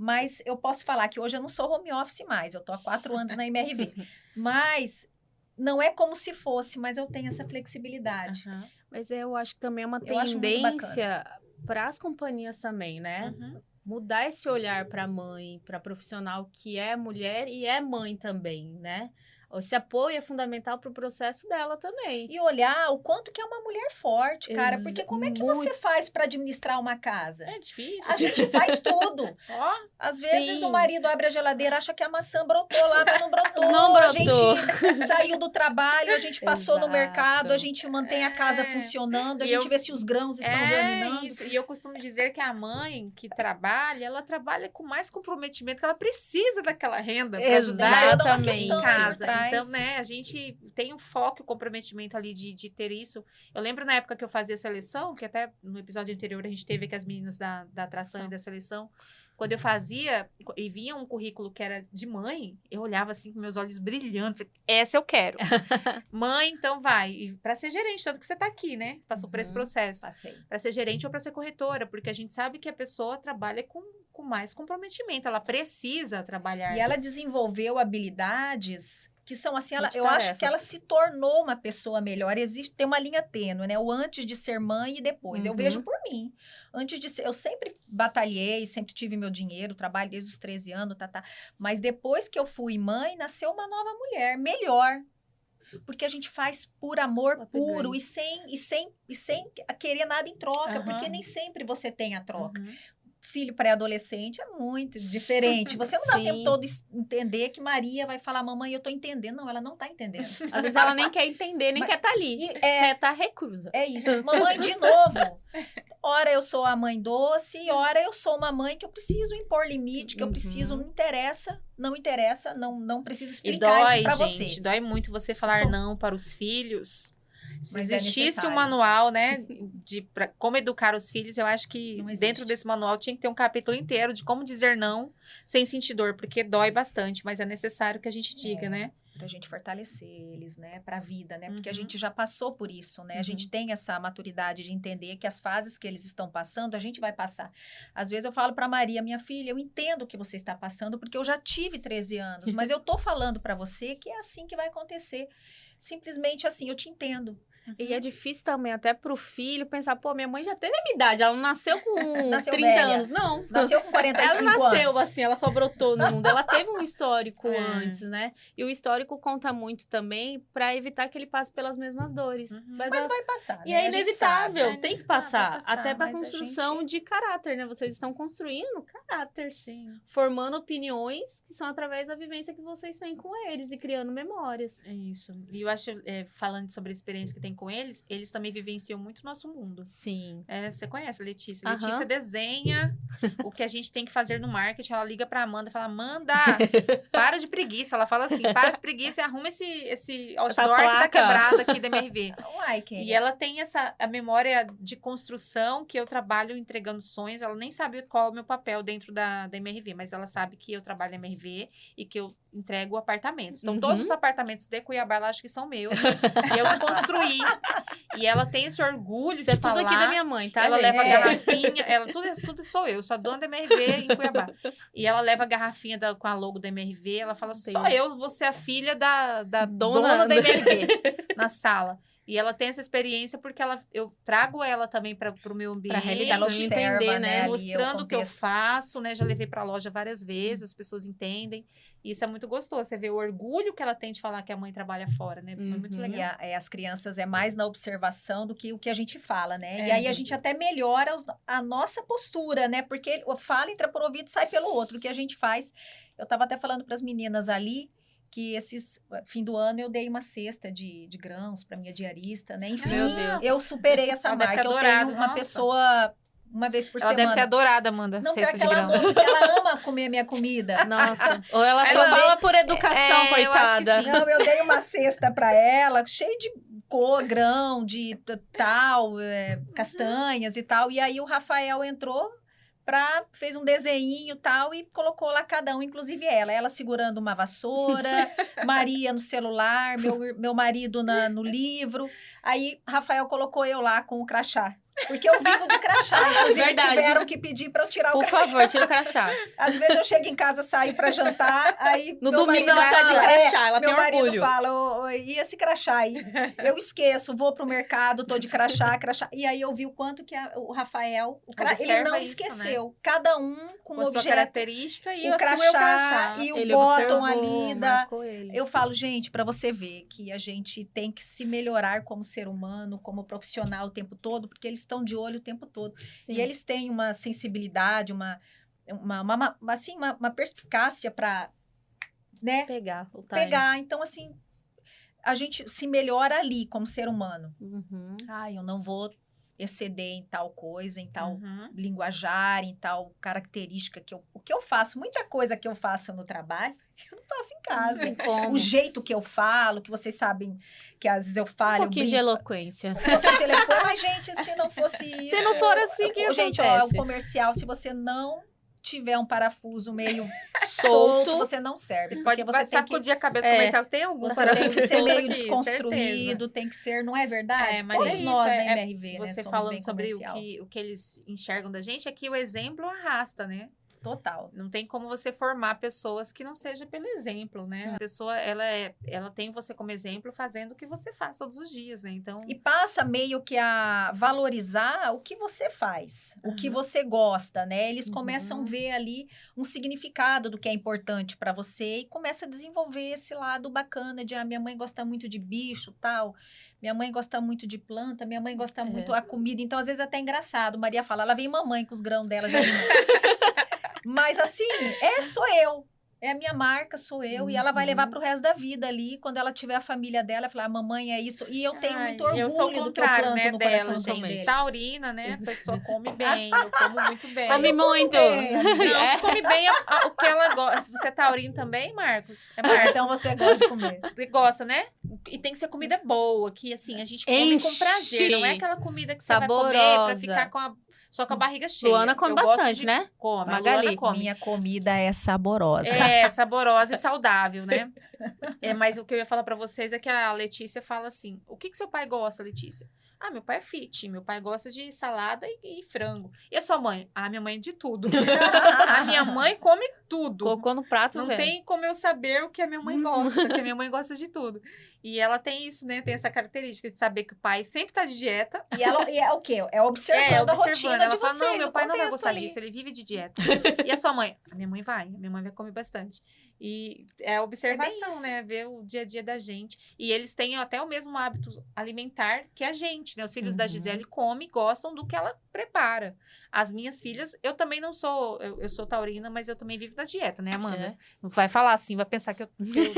D: Mas eu posso falar que hoje eu não sou home office mais, eu tô há 4 anos na MRV. Mas não é como se fosse, mas eu tenho essa flexibilidade.
B: Mas eu acho que também é uma tendência para as companhias também, né? Mudar esse olhar para a mãe, para a profissional que é mulher e é mãe também, né? Esse apoio é fundamental para o processo dela também.
D: E olhar o quanto que é uma mulher forte, cara. Porque como é que você faz para administrar uma casa?
C: É difícil.
D: A gente faz tudo. Às vezes o marido abre a geladeira, acha que a maçã brotou lá, mas não brotou.
B: Não brotou.
D: A gente saiu do trabalho, a gente passou no mercado, a gente mantém a casa funcionando, a gente vê se os grãos estão germinando.
C: Isso. E eu costumo dizer que a mãe que trabalha, ela trabalha com mais comprometimento, que ela precisa daquela renda para ajudar
B: Exatamente.
C: em casa. Então, né, a gente tem um foco e o comprometimento ali de ter isso. Eu lembro na época que eu fazia seleção, que até no episódio anterior a gente teve que as meninas da atração e da seleção, quando eu fazia e vinha um currículo que era de mãe, eu olhava assim com meus olhos brilhando, falei, essa eu quero. Mãe, então vai. E para ser gerente, tanto que você tá aqui, né? Passou por esse processo.
D: Passei.
C: Para ser gerente ou para ser corretora, porque a gente sabe que a pessoa trabalha com mais comprometimento, ela precisa trabalhar.
D: E ela desenvolveu habilidades que são assim, eu acho que ela se tornou uma pessoa melhor. Tem uma linha tênue, né? O antes de ser mãe e depois. Eu vejo por mim. Antes de ser, eu sempre batalhei, sempre tive meu dinheiro, trabalho desde os 13 anos, mas depois que eu fui mãe, nasceu uma nova mulher, melhor. Porque a gente faz por amor puro e sem querer nada em troca, porque nem sempre você tem a troca. Filho pré-adolescente é muito diferente. Você não dá o tempo todo entender que Maria vai falar, mamãe, eu tô entendendo. Não, ela não tá entendendo.
B: Às vezes ela nem quer entender, nem quer estar ali. Quer estar reclusa.
D: É isso. Mamãe, de novo. Ora eu sou a mãe doce, e ora eu sou uma mãe que eu preciso impor limite, que eu preciso, não interessa, não precisa explicar isso pra você.
C: Gente, dói muito você falar não para os filhos. Se existisse um manual, né, pra como educar os filhos, eu acho que dentro desse manual tinha que ter um capítulo inteiro de como dizer não sem sentir dor, porque dói bastante, mas é necessário que a gente diga, né?
D: Pra gente fortalecer eles, né, pra vida, né, porque a gente já passou por isso, né, a gente tem essa maturidade de entender que as fases que eles estão passando, a gente vai passar. Às vezes eu falo pra Maria, minha filha, eu entendo o que você está passando, porque eu já tive 13 anos, mas eu tô falando pra você que é assim que vai acontecer. Simplesmente assim, eu te entendo.
B: E é difícil também, até pro filho, pensar, pô, minha mãe já teve a minha idade, ela não nasceu com 30
D: velha.
B: Anos, não.
D: Nasceu com 45 anos.
B: Ela nasceu assim, ela só brotou no mundo. Ela teve um histórico antes, né? E o histórico conta muito também pra evitar que ele passe pelas mesmas dores.
D: Mas vai passar,
B: E
D: né?
B: é inevitável,
D: sabe,
B: tem que passar.
D: vai passar,
B: até pra
D: mas
B: construção de caráter, né? Vocês estão construindo caráter, formando opiniões que são através da vivência que vocês têm com eles e criando memórias.
C: É isso. E eu acho, falando sobre a experiência que tem com eles, eles também vivenciam muito o nosso mundo.
B: Sim.
C: Você conhece a Letícia.
B: Aham.
C: Letícia desenha o que a gente tem que fazer no marketing. Ela liga pra Amanda e fala, Amanda, para de preguiça. Ela fala assim, para de preguiça e arruma esse outdoor que tá
B: placa.
C: quebrado aqui da MRV.
D: Uai, quem
C: E ela tem a memória de construção, que eu trabalho entregando sonhos. Ela nem sabe qual é o meu papel dentro da MRV, mas ela sabe que eu trabalho na MRV e que eu entrego apartamentos. Então, todos os apartamentos de Cuiabá, ela acha que são meus. E eu que construí. E ela tem esse orgulho
B: Isso
C: de
B: é tudo
C: falar.
B: aqui da minha mãe, tá,
C: Ela
B: gente?
C: leva a garrafinha, tudo sou eu sou a dona da MRV em Cuiabá. E ela leva a garrafinha com a logo da MRV, ela fala, só eu vou ser a filha da dona da MRV na sala. E ela tem essa experiência porque eu trago ela também para o meu ambiente.
B: Pra realidade,
D: ela
B: pra
D: observa,
B: entender,
D: né, ali
C: Mostrando o que eu
D: contexto.
C: faço, né? Já levei pra loja várias vezes, as pessoas entendem. E isso é muito gostoso. Você vê o orgulho que ela tem de falar que a mãe trabalha fora, né? É muito
B: Uhum.
C: legal.
D: E as crianças é mais na observação do que o que a gente fala, né? E
C: É.
D: aí a gente até melhora a nossa postura, né? Porque o fala entra por um ouvido e sai pelo outro. O que a gente faz... Eu estava até falando para as meninas ali que fim do ano eu dei uma cesta de grãos para minha diarista, né? Enfim,
B: Meu Deus.
D: eu superei essa
C: Ela deve
D: marca.
C: ter
D: Eu
C: adorado,
D: tenho uma
C: nossa.
D: pessoa uma vez por
C: Ela
D: semana.
C: deve ter adorado, Amanda,
D: Não, pior
C: cesta
D: que
C: de
D: ela
C: grãos.
D: ama, ela ama comer minha comida.
B: Nossa. Ou ela
C: Ela
B: só
C: vem-
B: fala por educação,
C: eu acho que
B: coitada.
C: sim.
D: Não, eu dei uma cesta para ela, cheia de grão, de tal, castanhas e tal. E aí o Rafael entrou, fez um desenho e tal e colocou lá cada um, inclusive ela segurando uma vassoura, Maria no celular, meu marido no livro. Aí Rafael colocou eu lá com o crachá. Porque eu vivo de crachá, inclusive
B: Verdade.
D: tiveram que pedir para eu tirar o
B: Por
D: crachá.
B: favor, tira o crachá.
D: Às vezes eu chego em casa, saio para jantar, aí
B: No
D: meu
B: domingo
D: marido
B: ela tá de
D: fala,
B: crachá, ela
D: meu
B: tem
D: marido
B: orgulho.
D: fala, e esse crachá aí? Eu esqueço, vou pro mercado, tô de crachá. E aí eu vi o quanto que o Rafael, ele
C: Observa
D: não
C: isso,
D: esqueceu. Cada um com
C: Com
D: um
C: a sua
D: objeto,
C: característica e
D: o
C: a sua
D: crachá e o
B: Ele
D: bottom
B: observou,
D: ali
B: marcou ele.
D: Eu falo, gente, para você ver que a gente tem que se melhorar como ser humano, como profissional o tempo todo, porque eles estão de olho o tempo todo.
B: Sim.
D: E eles têm uma sensibilidade, uma perspicácia para, né,
B: Pegar o time.
D: pegar. Então, assim, a gente se melhora ali como ser humano.
B: Uhum.
D: Eu não vou exceder em tal coisa, em tal
C: Uhum.
D: linguajar, em tal característica o que eu faço, muita coisa que eu faço no trabalho, eu não faço em casa.
B: Tem como.
D: O jeito que eu falo, que vocês sabem que às vezes eu falo,
B: Um pouquinho de eloquência.
D: um pouquinho de eloquência, mas gente, se não fosse isso...
B: Se não for assim, o que
D: gente,
B: acontece?
D: é um comercial, se você não tiver um parafuso meio
B: Solto.
D: solto, você não serve.
C: Pode
D: Porque você tem que
C: sacudir a cabeça
B: É.
C: comercial, que tem algum
D: você
C: parafuso
D: tem que ser
C: solto
D: meio
C: aqui,
D: desconstruído, tem que ser, não é verdade?
C: É, mas
D: Todos
C: é isso,
D: nós na
C: é
D: MRV, né?
C: Você
D: Somos
C: falando
D: bem
C: sobre
D: comercial.
C: o que eles enxergam da gente, é que o exemplo arrasta, né?
D: Total.
C: Não tem como você formar pessoas que não seja pelo exemplo, né? A pessoa, ela tem você como exemplo fazendo o que você faz todos os dias, né? Então,
D: E passa meio que a valorizar o que você faz, o que
C: Uhum.
D: você gosta, né? Eles
B: Uhum.
D: começam a ver ali um significado do que é importante para você e começa a desenvolver esse lado bacana de minha mãe gosta muito de bicho, tal. Minha mãe gosta muito de planta, minha mãe gosta muito da comida. Então, às vezes, é até engraçado. Maria fala, ela vem mamãe com os grãos dela de alimento. Mas, assim, sou eu. É a minha marca, sou eu. E ela vai levar pro resto da vida ali. Quando ela tiver a família dela, ela falar, mamãe, é isso. E eu tenho muito orgulho
C: eu sou o
D: do que eu
C: contrário,
D: planto
C: né,
D: no
C: dela,
D: coração
C: gente.
D: deles.
C: Taurina, né? A pessoa come bem, eu como muito bem.
B: Come muito.
D: bem, amiga.
C: Não,
B: É.
C: você come bem o que ela gosta. Se você é taurino também, Marcos? É Marcos.
D: Então você gosta de comer.
C: Você gosta, né? E tem que ser comida boa, que assim, a gente come com
B: Enche.
C: prazer. Não é aquela comida que você vai comer pra
B: Saborosa.
C: ficar só com a barriga cheia.
B: Luana come
C: Eu gosto
B: bastante,
C: de-
B: né?
C: Come, a
B: Magali.
C: Luana come.
D: Minha comida é saborosa.
C: É, saborosa e saudável, né? Mas o que eu ia falar pra vocês é que a Letícia fala assim, o que seu pai gosta, Letícia? Meu pai é fit, meu pai gosta de salada e frango. E a sua mãe? Minha mãe é de tudo. A minha mãe come tudo.
B: Colocou no prato,
C: Não
B: velho.
C: tem como eu saber o que a minha mãe gosta, porque a minha mãe gosta de tudo. E ela tem isso, né? Tem essa característica de saber que o pai sempre tá de dieta.
D: E é o quê? É observando a rotina
C: Ela
D: de
C: fala,
D: vocês.
C: não, meu
D: o
C: pai não vai
D: contexto
C: gostar
D: ali.
C: disso, ele vive de dieta. E a sua mãe? A minha mãe vai comer bastante. E é a observação,
D: isso.
C: né? Ver o dia a dia da gente. E eles têm até o mesmo hábito alimentar que a gente, né? Os filhos da Gisele comem, gostam do que ela prepara. As minhas filhas, eu também não sou... Eu sou taurina, mas eu também vivo da dieta, né, Amanda?
B: É.
C: Não vai falar assim, vai pensar que eu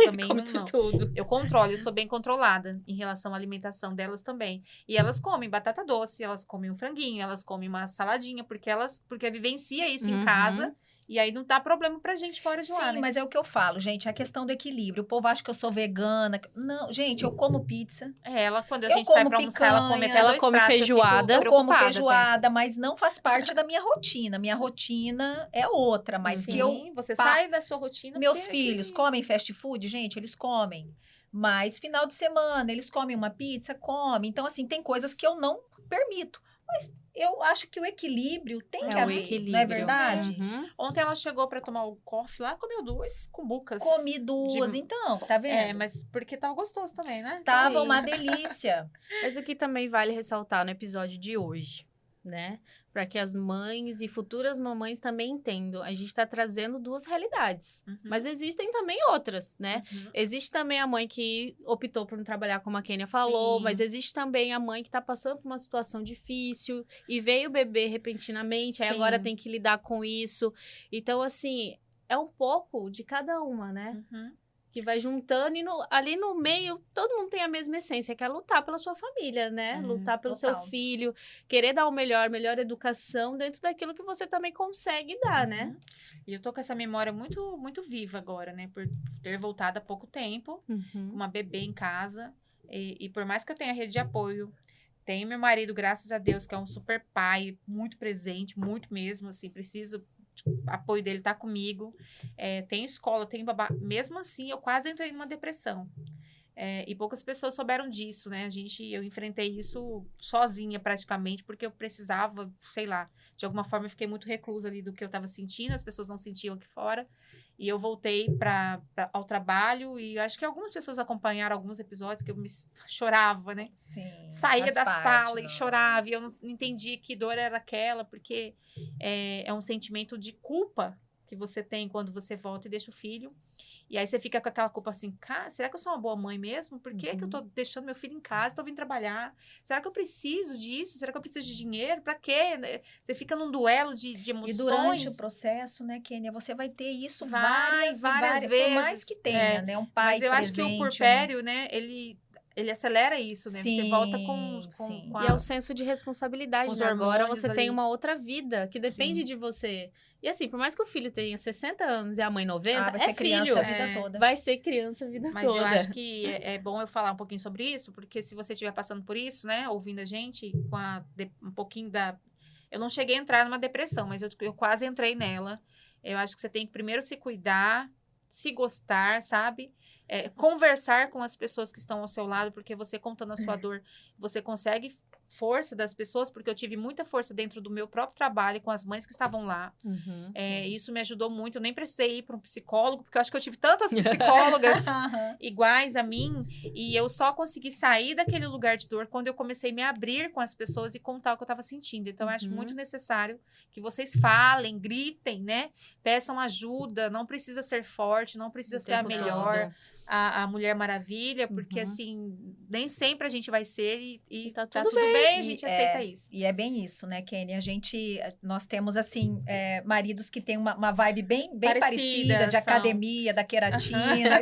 C: também
B: Como
C: não.
B: tudo.
C: Eu controlo, eu sou bem controlada em relação à alimentação delas também. E elas comem batata doce, elas comem um franguinho, elas comem uma saladinha, porque vivencia isso em casa. E aí não dá problema pra gente fora de lá,
D: Sim,
C: né?
D: mas é o que eu falo, gente, a questão do equilíbrio. O povo acha que eu sou vegana. Não, gente, eu como pizza.
C: Ela, quando a
D: Eu
C: gente sai
D: como
C: pra almoçar, ela come
D: picanha,
C: até
B: ela
C: dois
B: come
C: pratos,
B: feijoada.
D: Eu como
C: preocupada
D: feijoada, mas não faz parte da minha rotina. Minha rotina é outra, mas
C: Sim,
D: que eu...
C: você
D: pa-
C: sai da sua rotina.
D: Meus
C: porque
D: filhos
C: aqui-
D: comem fast food? Gente, eles comem. Mas final de semana, eles comem uma pizza? Comem. Então, assim, tem coisas que eu não permito. Mas eu acho que o equilíbrio tem que
B: É o
D: haver,
B: equilíbrio.
D: não é verdade?
C: Ontem ela chegou pra tomar o coffee lá, comeu 2 cumbucas.
D: Comi duas, então, tá vendo?
C: É, mas porque tava gostoso também, né?
D: Tava
B: Sim.
D: uma delícia.
B: Mas o que também vale ressaltar no episódio de hoje, né? Para que as mães e futuras mamães também entendam. A gente tá trazendo 2 realidades.
C: Uhum.
B: Mas existem também outras, né?
C: Uhum.
B: Existe também a mãe que optou por não trabalhar, como a Kênia falou,
C: Sim.
B: mas existe também a mãe que tá passando por uma situação difícil e veio o bebê repentinamente, aí
C: Sim.
B: agora tem que lidar com isso. Então, assim, é um pouco de cada uma, né?
C: Uhum.
B: Que vai juntando e ali no meio todo mundo tem a mesma essência, que é lutar pela sua família, né? Lutar pelo seu
D: total.
B: filho, querer dar o melhor educação dentro daquilo que você também consegue dar, né?
C: E eu tô com essa memória muito, muito viva agora, né? Por ter voltado há pouco tempo, com uma bebê em casa. E por mais que eu tenha rede de apoio, tenho meu marido, graças a Deus, que é um super pai, muito presente, muito mesmo, assim, preciso... apoio dele tá comigo, tem escola, tem babá, mesmo assim eu quase entrei numa depressão, e poucas pessoas souberam disso, né, eu enfrentei isso sozinha praticamente, porque eu precisava, sei lá, de alguma forma eu fiquei muito reclusa ali do que eu tava sentindo, as pessoas não sentiam aqui fora, e eu voltei ao trabalho, e eu acho que algumas pessoas acompanharam alguns episódios que eu chorava, né,
D: Sim.
C: saía
D: faz
C: da
D: parte,
C: sala e
D: não.
C: chorava, e eu não entendia que dor era aquela, porque é um sentimento de culpa que você tem quando você volta e deixa o filho. E aí você fica com aquela culpa assim, cara, será que eu sou uma boa mãe mesmo? Por que que eu tô deixando meu filho em casa, tô vindo trabalhar? Será que eu preciso disso? Será que eu preciso de dinheiro? Pra quê? Você fica num duelo de emoções.
D: E durante o processo, né, Kênia, você vai ter isso
C: várias
D: várias
C: vezes.
D: Por mais que tenha, né, um pai
C: Mas eu acho que o
D: presente,
C: puerpério, né, ele acelera isso, né? Você volta com
D: sim.
C: a...
B: E é o senso de responsabilidade,
C: Os
B: né? Agora
C: hormônios
B: você tem
C: ali.
B: uma outra vida que depende
D: Sim.
B: de você. E assim, por mais que o filho tenha 60 anos e a mãe 90,
D: vai ser criança
B: filho.
D: a vida toda.
B: Vai ser criança a vida
C: Mas
B: toda.
C: eu acho que é bom eu falar um pouquinho sobre isso, porque se você estiver passando por isso, né, ouvindo a gente, um pouquinho da... Eu não cheguei a entrar numa depressão, mas eu quase entrei nela. Eu acho que você tem que primeiro se cuidar, se gostar, sabe? Conversar com as pessoas que estão ao seu lado, porque você contando a sua dor, você consegue força das pessoas, porque eu tive muita força dentro do meu próprio trabalho com as mães que estavam lá. Isso me ajudou muito. Eu nem precisei ir para um psicólogo, porque eu acho que eu tive tantas psicólogas iguais a mim, e eu só consegui sair daquele lugar de dor quando eu comecei a me abrir com as pessoas e contar o que eu estava sentindo. Então, eu acho muito necessário que vocês falem, gritem, né? Peçam ajuda, não precisa ser forte, não precisa ser a melhor, a Mulher Maravilha, porque assim, nem sempre a gente vai ser e tá tudo bem, a gente aceita isso.
D: E é bem isso, né, Kênia? Nós temos, assim, maridos que têm uma vibe bem parecida, de academia, da queratina.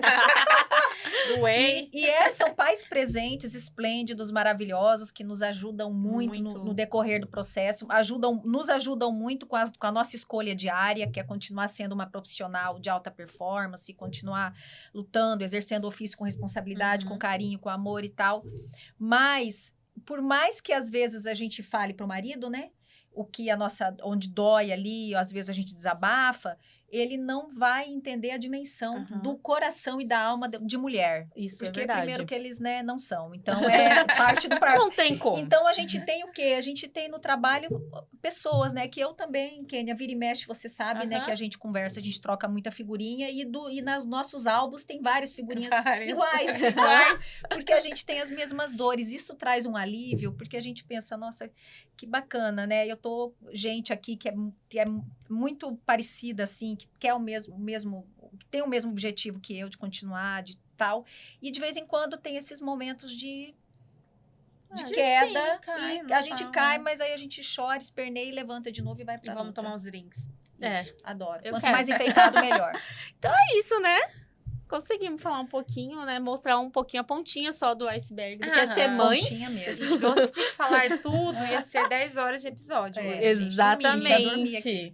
C: Do whey.
D: São pais presentes, esplêndidos, maravilhosos, que nos ajudam muito. No decorrer do processo, nos ajudam muito com a nossa escolha diária, que é continuar sendo uma profissional de alta performance, continuar lutando, exercendo o ofício com responsabilidade, com carinho, com amor e tal. Mas, por mais que às vezes a gente fale pro marido, né? Onde dói ali, às vezes a gente desabafa, ele não vai entender a dimensão do coração e da alma de mulher.
B: Isso
D: porque
B: é verdade.
D: primeiro que eles, né, não são. Então, é parte do...
B: Não tem como.
D: Então, a gente tem o quê? A gente tem no trabalho pessoas, né? Que eu também, Kênia, vira e mexe, você sabe, né? Que a gente conversa, a gente troca muita figurinha. E nos nossos álbuns tem várias figurinhas iguais. Porque a gente tem as mesmas dores. Isso traz um alívio, porque a gente pensa, nossa, que bacana, né? Eu tô gente aqui que é muito parecida, assim, que quer que tem o mesmo objetivo que eu, de continuar, de tal. E de vez em quando tem esses momentos de queda.
C: sim, cai,
D: E
C: não
D: a gente
C: fala.
D: cai, mas aí a gente chora, esperneia, levanta de novo e vai
C: E
D: pra
C: vamos
D: luta.
C: tomar uns drinks.
D: Isso, adoro.
B: Eu
D: Quanto
B: quero.
D: mais enfeitado, melhor.
B: É isso, né? Conseguimos falar um pouquinho, né? Mostrar um pouquinho a pontinha só do iceberg. Do que é ser
C: Aham.
B: mãe.
D: Pontinha
C: Se a
D: mesmo.
C: gente fosse falar tudo, ia ser 10 horas de episódio.
D: É,
C: hoje, gente.
D: já dormi
B: Exatamente.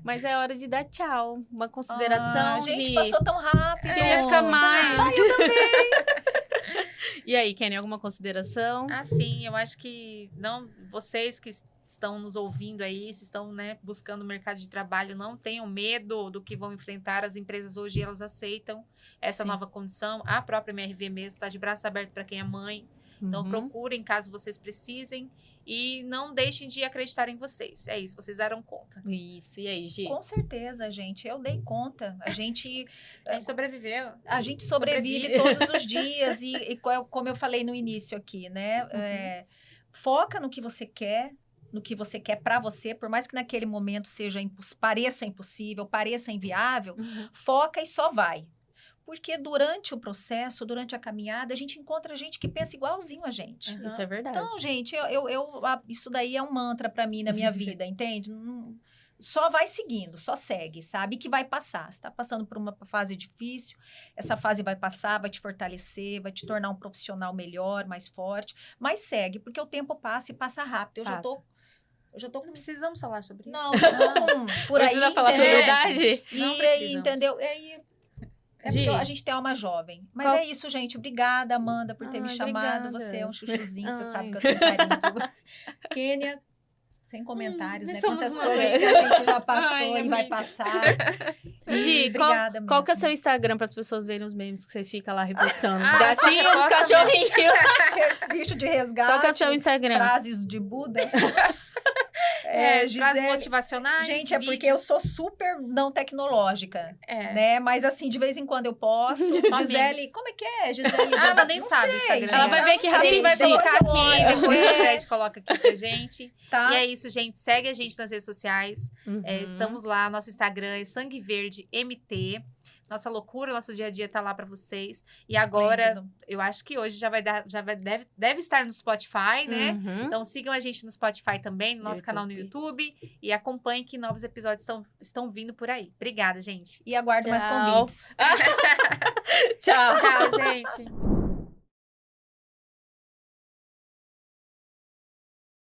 B: Mas é hora de dar tchau. Uma consideração
D: Gente,
B: de...
D: passou tão rápido.
B: Queria ficar mais. Eu também. E aí, Kenny, alguma consideração?
C: Sim, eu acho que vocês que estão nos ouvindo aí, se estão, né, buscando o mercado de trabalho, não tenham medo do que vão enfrentar. As empresas hoje, elas aceitam essa
D: Sim.
C: nova condição. A própria MRV mesmo está de braço aberto para quem é mãe. Então, procurem caso vocês precisem e não deixem de acreditar em vocês. É isso, vocês deram conta.
B: Isso, e aí, Gi?
D: Com certeza, gente. Eu dei conta. A gente
C: Sobreviveu.
D: sobrevive todos os dias. E como eu falei no início aqui, né? Foca no que você quer. No que você quer para você, por mais que naquele momento pareça impossível, pareça inviável, foca e só vai. Porque durante o processo, durante a caminhada, a gente encontra gente que pensa igualzinho a gente.
B: Isso é verdade.
D: Então, gente, isso daí é um mantra para mim na minha vida, entende? Só vai seguindo, só segue, sabe? Que vai passar. Você tá passando por uma fase difícil, essa fase vai passar, vai te fortalecer, vai te tornar um profissional melhor, mais forte, mas segue, porque o tempo passa e passa rápido. Eu já tô
C: Não precisamos falar sobre isso.
D: não, por aí,
B: Precisa falar
D: entendeu?
B: sobre idade?
C: Não
D: E
C: precisamos.
D: entendeu?
B: Gi.
D: Porque a gente tem alma jovem. Mas
B: Qual-
D: é isso, gente. Obrigada, Amanda, por ter me
B: Ai,
D: chamado.
B: obrigada.
D: Você é um chuchuzinho, você sabe
B: Ai.
D: que eu tenho carinho por você. Kênia, sem comentários,
C: nós
D: né?
C: somos
D: Quantas
C: mães.
D: coisas que a gente já passou
C: Ai,
D: e vai
C: amiga.
D: passar.
B: Gi,
D: Obrigada
B: qual que é o
D: mesmo.
B: seu Instagram para as pessoas verem os memes que você fica lá repostando? Os
C: Ah,
B: gatinhos,
C: só
B: os
C: reposta
B: cachorrinhos.
D: Bicho de resgate.
B: Qual que é o seu Instagram?
D: Frases de Buda.
C: Frases
D: Gisele.
C: motivacionais.
D: Gente, é porque eu sou super não tecnológica, né? Mas assim, de vez em quando eu posto.
C: Só
D: Gisele,
C: memes.
D: como é que é? Gisele,
C: Ela nem
D: não
C: sabe o
D: sei,
C: Instagram.
B: Ela vai ver que
C: A gente vai
B: rapidinho.
C: colocar
D: Depois eu
C: aqui,
D: olho.
C: depois o Fred coloca aqui pra gente.
D: Tá?
C: E é isso, gente. Segue a gente nas redes sociais.
B: Uhum.
C: Estamos lá, nosso Instagram é Sangue Verde MT. Nossa loucura, nosso dia a dia tá lá pra vocês. E agora,
D: Esplêndido.
C: eu acho que hoje deve estar no Spotify, né?
B: Uhum.
C: Então sigam a gente no Spotify também, no nosso canal no YouTube. E acompanhem que novos episódios estão vindo por aí. Obrigada, gente.
D: E aguardo mais
B: Tchau.
D: convites.
B: Tchau.
C: Tchau, gente.